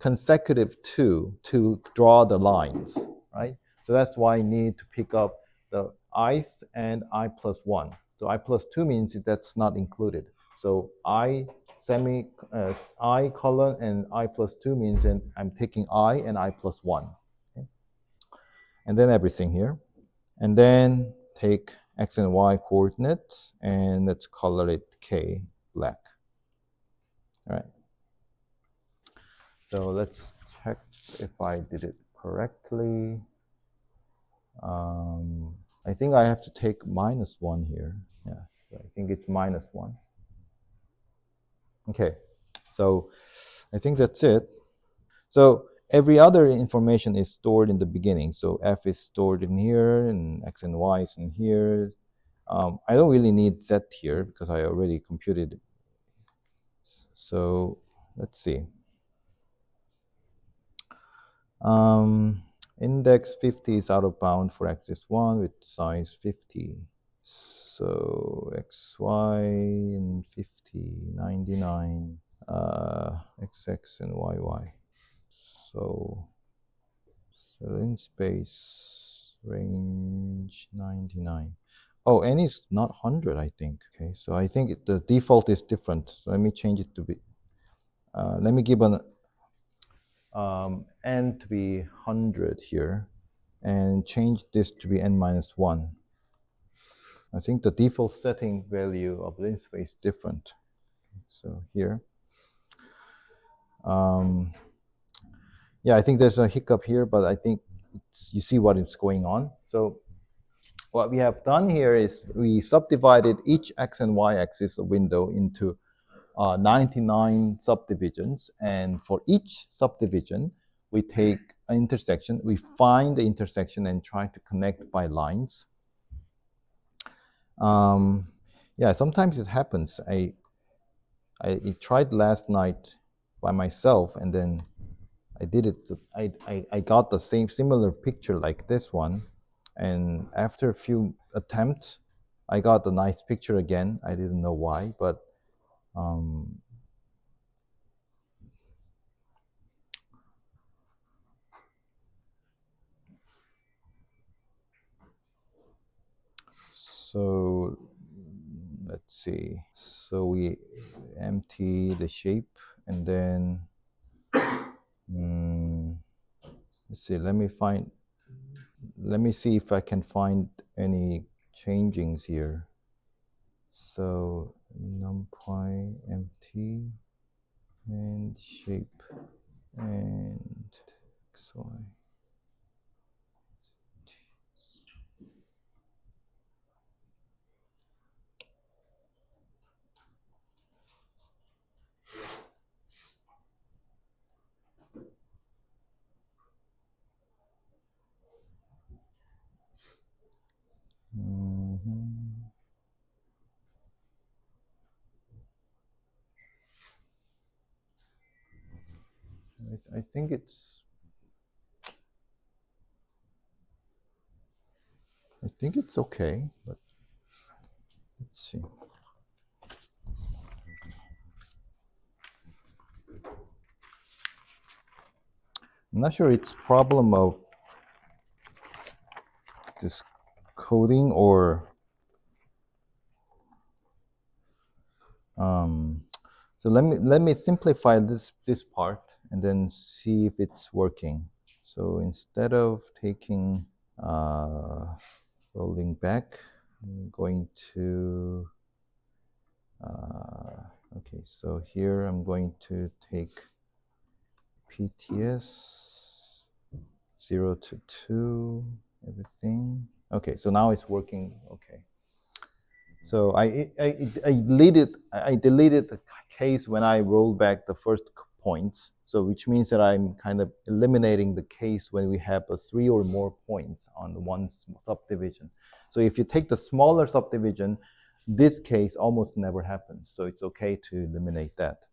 consecutive 2 to draw the lines, right? So that's why you need to pick up the ith and I plus 1. So I plus 2 means that's not included. So I colon and I plus 2 means that I'm taking I and I plus 1. Okay? And then everything here. And then take x and y coordinates, and let's color it K black. All right. So let's check if I did it correctly. I think I have to take -1 here. Yeah, so I think it's -1. Okay, so I think that's it. So every other information is stored in the beginning. So f is stored in here, and x and y is in here. I don't really need z here because I already computed it. So let's see. Index 50 is out of bound for axis 1 with size 50. So xy and 50, 99, xx and yy. So in space range 99. Oh, n is not 100, I think. Okay, so I think the default is different. So let me change it to be, let me give an n to be 100 here and change this to be n minus 1. I think the default setting value of the space is different. So here, yeah, I think there's a hiccup here, but I think you see what is going on. So what we have done here is we subdivided each x and y axis of window into 99 subdivisions, and for each subdivision, we take an intersection, we find the intersection and try to connect by lines. Yeah, sometimes it happens. I tried last night by myself, and then I did it. I got the similar picture like this one, and after a few attempts, I got the nice picture again. I didn't know why, but so let's see. So we empty the shape, and then let's see. Let me see if I can find any changings here. So numpy empty and shape and xy. I think it's okay, but let's see. I'm not sure it's problem of this coding or so let me simplify this part and then see if it's working. So instead of taking rolling back, I'm going to okay, so here I'm going to take PTS 0 to 2, everything. Okay, so now it's working. Okay. So I deleted the case when I rolled back the first points. So which means that I'm kind of eliminating the case when we have 3 or more points on one subdivision. So if you take the smaller subdivision, this case almost never happens. So it's okay to eliminate that.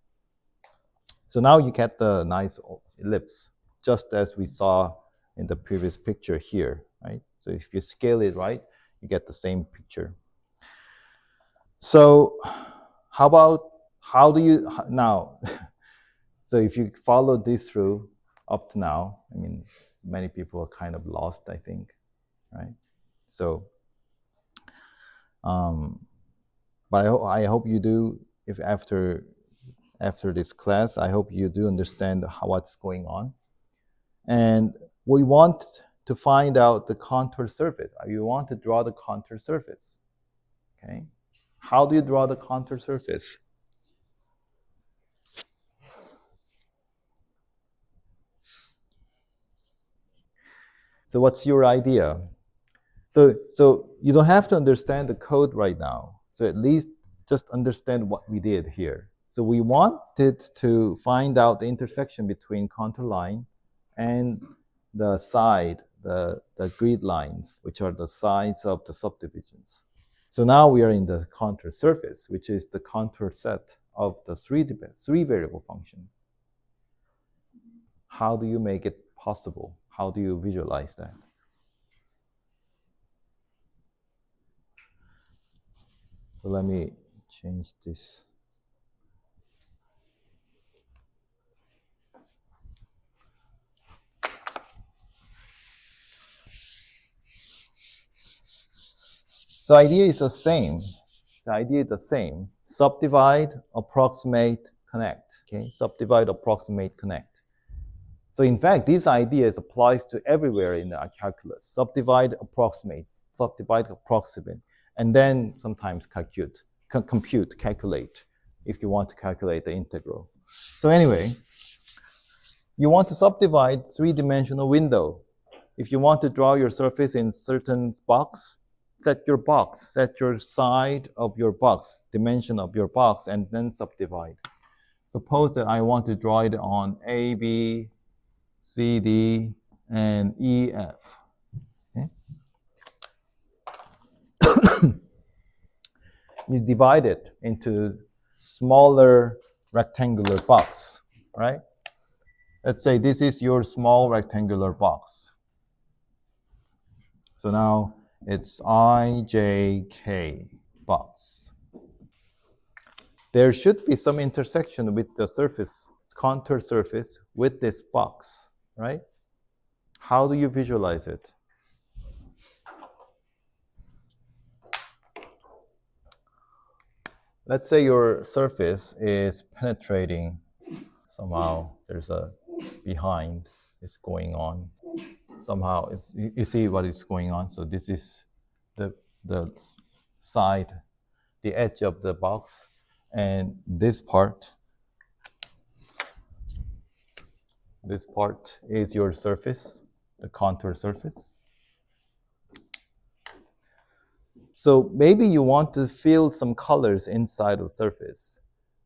So now you get the nice ellipse, just as we saw in the previous picture here, right? So if you scale it right, you get the same picture. So how do you now? So if you follow this through up to now, I mean, many people are kind of lost, I think, right? So, but I hope you do. If after this class, I hope you do understand what's going on. And we want to find out the contour surface. You want to draw the contour surface. Okay. How do you draw the contour surface? So what's your idea? So you don't have to understand the code right now. So at least just understand what we did here. So we wanted to find out the intersection between contour line and the side, the grid lines, which are the sides of the subdivisions. So now we are in the contour surface, which is the contour set of the three variable function. How do you make it possible? How do you visualize that? So let me change this. So idea is the same. The idea is the same. Subdivide, approximate, connect. Okay, subdivide, approximate, connect. So in fact, this idea applies to everywhere in the calculus. Subdivide, approximate, and then sometimes calculate, if you want to calculate the integral. So anyway, you want to subdivide three-dimensional window. If you want to draw your surface in certain box, set your side of your box, dimension of your box, and then subdivide. Suppose that I want to draw it on A, B, C, D, and E, F. Okay? You divide it into smaller rectangular box, right? Let's say this is your small rectangular box. So now it's I, J, K box. There should be some intersection with the surface, contour surface, with this box, right? How do you visualize it? Let's say your surface is penetrating. Somehow there's a behind is going on. Somehow you see what is going on. So this is the side, the edge of the box, and this part is your surface, the contour surface. So maybe you want to fill some colors inside of the surface,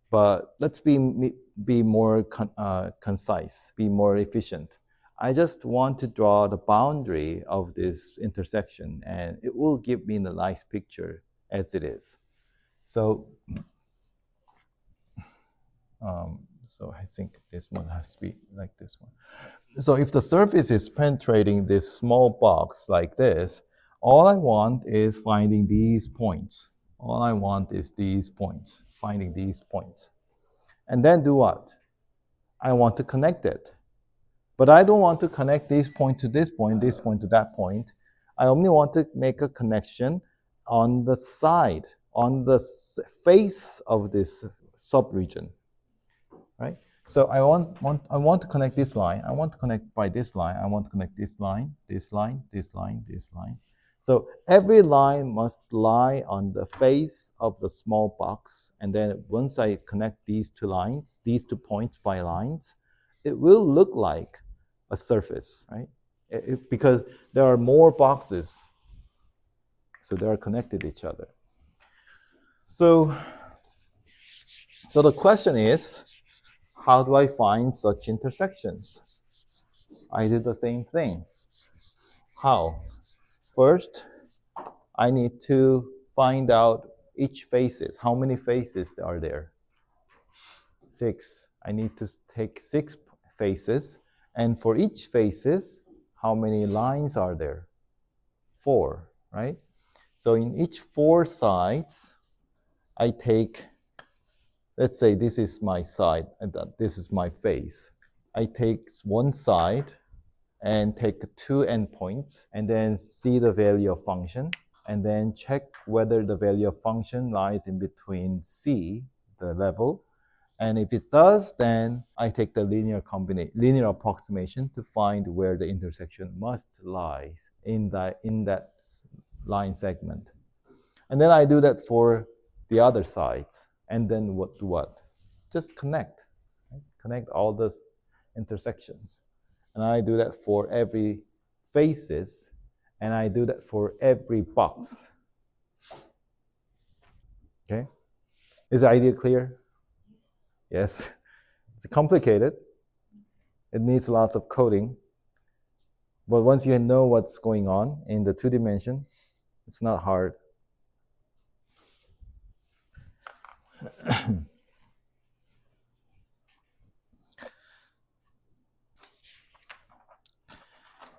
but let's be more concise, be more efficient. I just want to draw the boundary of this intersection, and it will give me a nice picture as it is. So, so I think this one has to be like this one. So if the surface is penetrating this small box like this, all I want is finding these points. All I want is these points, finding these points. And then do what? I want to connect it. But I don't want to connect this point to this point to that point. I only want to make a connection on the side, on the face of this subregion, right? So I want to connect this line. I want to connect by this line. I want to connect this line, this line, this line, this line. So every line must lie on the face of the small box. And then once I connect these two lines, these 2 points by lines, it will look like a surface, right? Because there are more boxes. So they are connected to each other. So the question is, how do I find such intersections? I did the same thing. How? First, I need to find out each faces. How many faces are there? 6. I need to take 6 faces. And for each faces, how many lines are there? 4, right? So in each 4 sides, I take, let's say this is my side and this is my face. I take one side and take 2 endpoints and then see the value of function and then check whether the value of function lies in between C, the level. And if it does, then I take the linear approximation to find where the intersection must lie in that line segment. And then I do that for the other sides. And then what? Just connect. Right? Connect all the intersections. And I do that for every faces, and I do that for every box. Okay, is the idea clear? Yes. It's complicated. It needs lots of coding. But once you know what's going on in the 2D, it's not hard.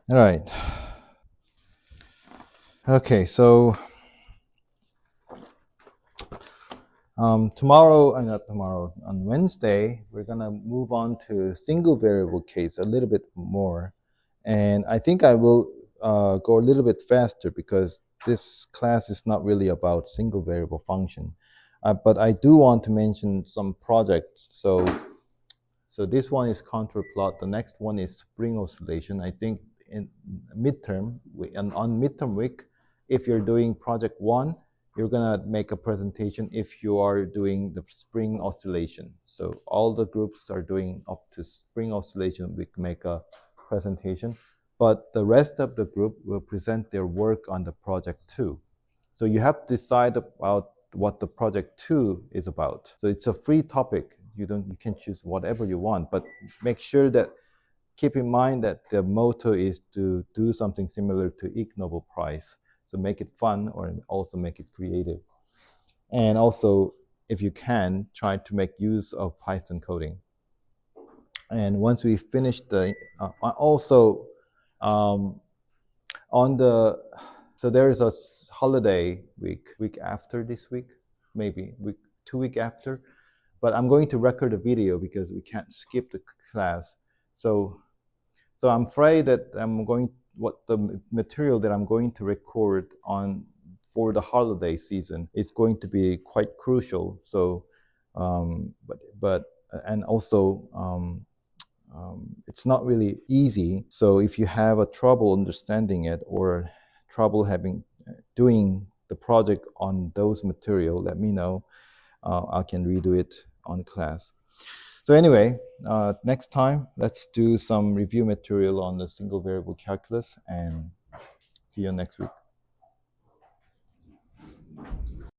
All right. Okay, so not tomorrow, on Wednesday, we're gonna move on to single variable case a little bit more. And I think I will go a little bit faster because this class is not really about single variable function. But I do want to mention some projects. So this one is contour plot. The next one is spring oscillation. I think in midterm, on midterm week, if you're doing project 1, you're gonna make a presentation if you are doing the spring oscillation. So all the groups are doing up to spring oscillation, we can make a presentation. But the rest of the group will present their work on the project 2. So you have to decide about what the project 2 is about. So it's a free topic. You can choose whatever you want, but make sure that keep in mind that the motto is to do something similar to Ig Nobel Prize. So make it fun or also make it creative. And also, if you can, try to make use of Python coding. And once we finish the, so there is a holiday week after this week, maybe 2 weeks after. But I'm going to record a video because we can't skip the class. So I'm afraid that the material that I'm going to record for the holiday season is going to be quite crucial. So, and also it's not really easy. So if you have a trouble understanding it or trouble doing the project on those material, let me know. I can redo it on class. So anyway, next time, let's do some review material on the single variable calculus, and see you next week.